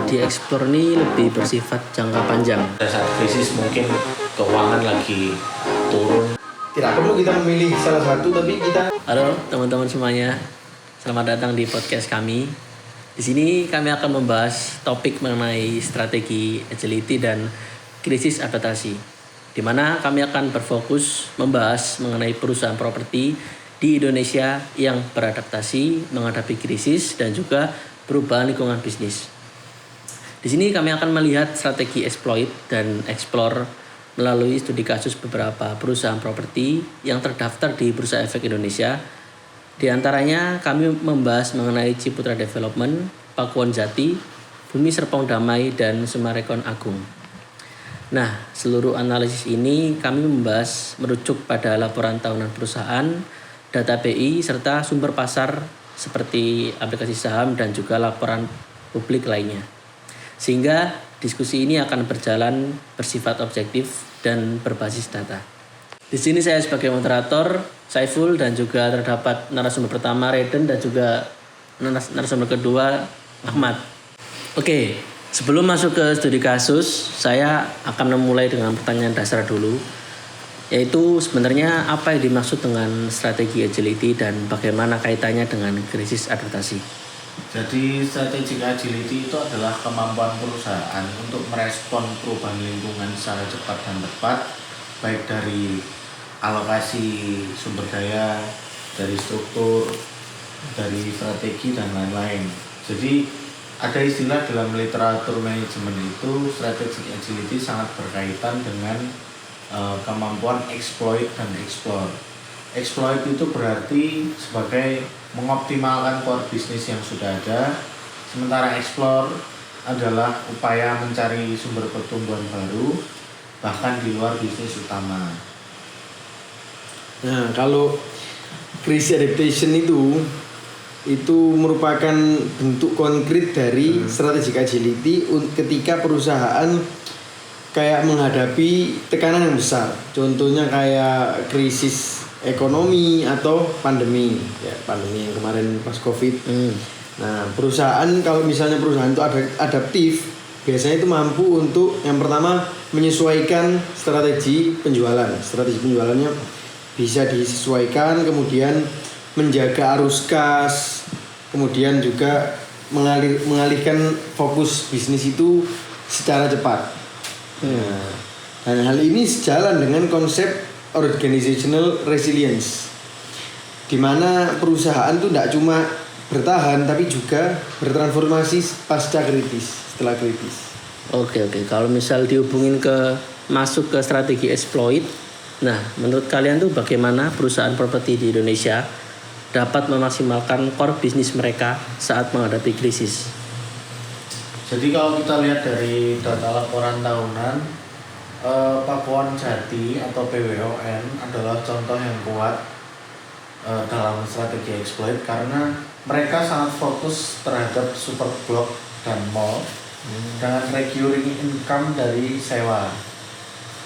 dieksplor ini lebih bersifat jangka panjang. Pada saat krisis mungkin keuangan lagi turun. Tidak perlu kita memilih salah satu, tapi kita. Halo teman-teman semuanya, selamat datang di podcast kami. Di sini kami akan membahas topik mengenai strategi agility dan krisis adaptasi, di mana kami akan berfokus membahas mengenai perusahaan properti di Indonesia yang beradaptasi menghadapi krisis dan juga perubahan lingkungan bisnis. Di sini kami akan melihat strategi exploit dan explore melalui studi kasus beberapa perusahaan properti yang terdaftar di Bursa Efek Indonesia. Di antaranya kami membahas mengenai Ciputra Development, Pakuwon Jati, Bumi Serpong Damai, dan Summarecon Agung. Nah, seluruh analisis ini kami membahas merujuk pada laporan tahunan perusahaan, data BI, serta sumber pasar seperti aplikasi saham dan juga laporan publik lainnya. Sehingga diskusi ini akan berjalan bersifat objektif dan berbasis data. Di sini saya sebagai moderator, Saiful, dan juga terdapat narasumber pertama Reden dan juga narasumber kedua Ahmad. Oke, sebelum masuk ke studi kasus, saya akan memulai dengan pertanyaan dasar dulu, yaitu sebenarnya apa yang dimaksud dengan strategi agility dan bagaimana kaitannya dengan krisis adaptasi. Jadi strategi agility itu adalah kemampuan perusahaan untuk merespon perubahan lingkungan secara cepat dan tepat, baik dari alokasi sumber daya, dari struktur, dari strategi dan lain-lain. Jadi ada istilah dalam literatur manajemen itu strategi agility sangat berkaitan dengan kemampuan exploit dan explore. Exploit itu berarti sebagai mengoptimalkan core bisnis yang sudah ada, sementara explore adalah upaya mencari sumber pertumbuhan baru bahkan di luar bisnis utama. Nah, kalau krisis adaptation itu merupakan bentuk konkret dari strategi agility ketika perusahaan kayak menghadapi tekanan yang besar. Contohnya kayak krisis ekonomi atau pandemi. Ya, pandemi yang kemarin pas Covid. Nah, perusahaan kalau misalnya perusahaan itu adaptif, biasanya itu mampu untuk yang pertama menyesuaikan strategi penjualan. Strategi penjualannya bisa disesuaikan, kemudian menjaga arus kas, kemudian juga mengalihkan fokus bisnis itu secara cepat. Nah, dan hal ini sejalan dengan konsep organizational resilience, di mana perusahaan itu tidak cuma bertahan tapi juga bertransformasi pasca kritis, setelah kritis. Oke, kalau misal dihubungin masuk ke strategi exploit, nah menurut kalian tuh bagaimana perusahaan properti di Indonesia dapat memaksimalkan core bisnis mereka saat menghadapi krisis? Jadi kalau kita lihat dari data laporan tahunan, Pakuwon Jati atau PWON adalah contoh yang kuat dalam strategi exploit karena mereka sangat fokus terhadap super blok dan mall dengan recurring income dari sewa.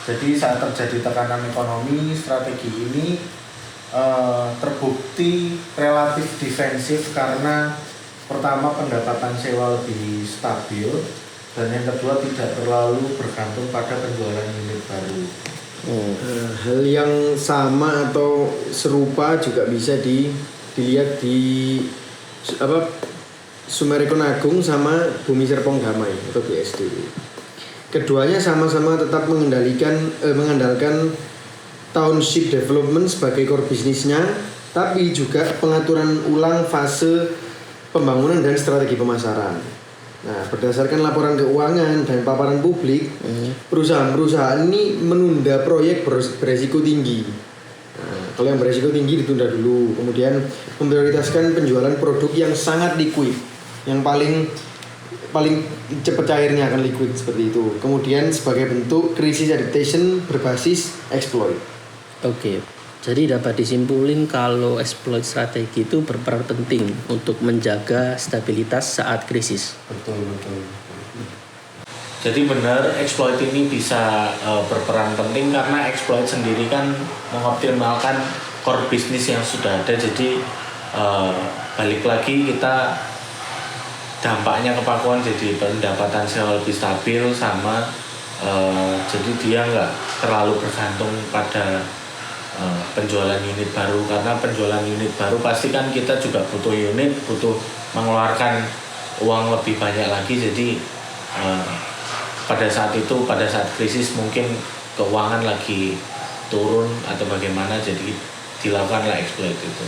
Jadi saat terjadi tekanan ekonomi, strategi ini terbukti relatif defensif karena pertama pendapatan sewa lebih stabil dan yang kedua tidak terlalu bergantung pada penjualan unit baru. Hal yang sama atau serupa juga bisa dilihat di Summarecon Agung sama Bumi Serpong Damai atau BSD. Keduanya sama-sama tetap mengandalkan township development sebagai core bisnisnya, tapi juga pengaturan ulang fase pembangunan dan strategi pemasaran. Nah, berdasarkan laporan keuangan dan paparan publik, perusahaan-perusahaan ini menunda proyek beresiko tinggi. Nah, kalau yang beresiko tinggi ditunda dulu, kemudian memprioritaskan penjualan produk yang sangat liquid, yang paling cepat cairnya akan liquid seperti itu. Kemudian sebagai bentuk krisis adaptation berbasis exploit. Oke. Jadi dapat disimpulin kalau exploit strategi itu berperan penting untuk menjaga stabilitas saat krisis. Betul. Jadi benar exploit ini bisa berperan penting karena exploit sendiri kan mengoptimalkan core bisnis yang sudah ada. Jadi balik lagi kita dampaknya ke Pakuan jadi pendapatan sewa lebih stabil sama jadi dia nggak terlalu bergantung pada penjualan unit baru, karena penjualan unit baru pasti kan kita juga butuh unit, butuh mengeluarkan uang lebih banyak lagi. Jadi pada saat krisis mungkin keuangan lagi turun atau bagaimana, jadi dilakukanlah exploit itu.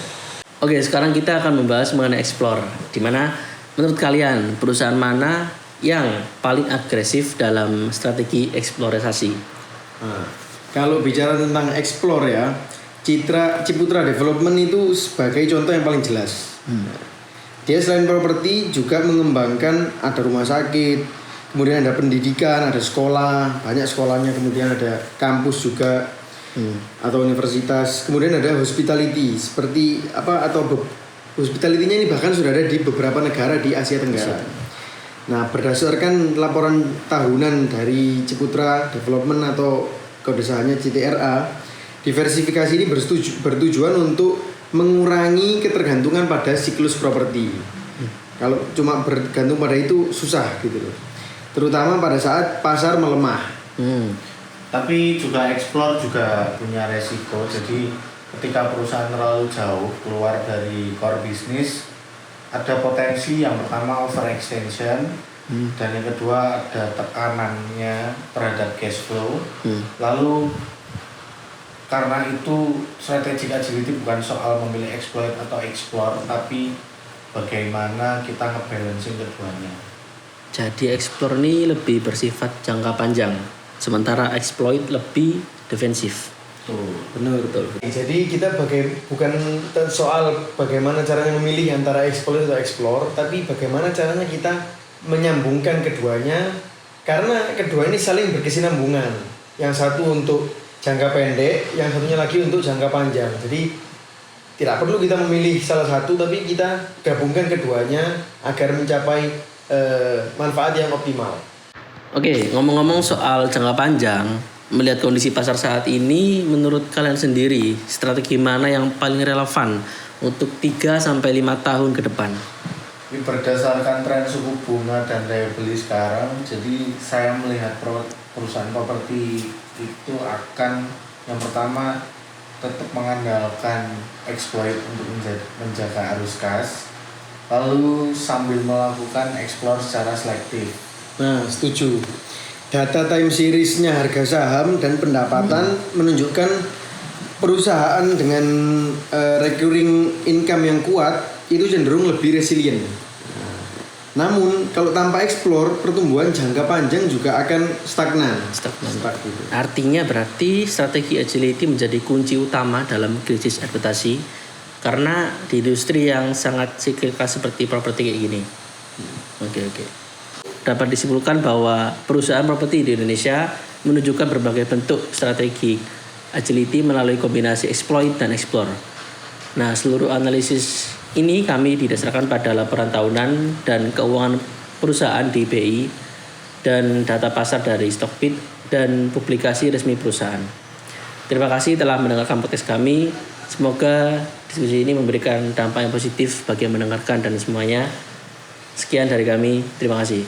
Oke, sekarang kita akan membahas mengenai explore. Di mana menurut kalian perusahaan mana yang paling agresif dalam strategi eksplorasi? Nah, kalau bicara tentang explore ya, Ciputra Development itu sebagai contoh yang paling jelas. Dia selain properti juga mengembangkan, ada rumah sakit, kemudian ada pendidikan, ada sekolah, banyak sekolahnya, kemudian ada kampus juga atau universitas, kemudian ada hospitality seperti hospitality-nya ini bahkan sudah ada di beberapa negara di Asia Tenggara. Nah, berdasarkan laporan tahunan dari Ciputra Development atau kode sahamnya CTRA, diversifikasi ini bertujuan untuk mengurangi ketergantungan pada siklus properti. Kalau cuma bergantung pada itu susah gitu loh. Terutama pada saat pasar melemah. Tapi juga explore juga punya resiko. Jadi ketika perusahaan terlalu jauh keluar dari core bisnis, ada potensi yang pertama overextension, dan yang kedua ada tekanannya terhadap cash flow. Lalu karena itu strategic agility bukan soal memilih exploit atau explore, tapi bagaimana kita ngebalancing keduanya. Jadi explore ini lebih bersifat jangka panjang, sementara exploit lebih defensif. Betul. Jadi kita bukan soal bagaimana caranya memilih antara exploit atau explore, tapi bagaimana caranya kita menyambungkan keduanya, karena kedua ini saling berkesinambungan. Yang satu untuk jangka pendek, yang satunya lagi untuk jangka panjang. Jadi tidak perlu kita memilih salah satu, tapi kita gabungkan keduanya agar mencapai manfaat yang optimal. Oke, ngomong-ngomong soal jangka panjang, melihat kondisi pasar saat ini, menurut kalian sendiri strategi mana yang paling relevan untuk 3-5 tahun ke depan? Ini berdasarkan tren suku bunga dan daya beli sekarang, jadi saya melihat perusahaan properti itu akan yang pertama tetap mengandalkan exploit untuk menjaga arus kas, lalu sambil melakukan explore secara selektif. Nah, setuju. Data time series-nya harga saham dan pendapatan menunjukkan perusahaan dengan recurring income yang kuat itu cenderung lebih resilient. Namun kalau tanpa explore, pertumbuhan jangka panjang juga akan stagnan. Gitu. Artinya berarti strategi agility menjadi kunci utama dalam krisis adaptasi, karena di industri yang sangat siklikal seperti properti kayak gini. Oke. Dapat disimpulkan bahwa perusahaan properti di Indonesia menunjukkan berbagai bentuk strategi agility melalui kombinasi exploit dan explore. Nah, seluruh analisis ini kami didasarkan pada laporan tahunan dan keuangan perusahaan di BI dan data pasar dari Stockbit dan publikasi resmi perusahaan. Terima kasih telah mendengarkan podcast kami. Semoga diskusi ini memberikan dampak yang positif bagi yang mendengarkan dan semuanya. Sekian dari kami. Terima kasih.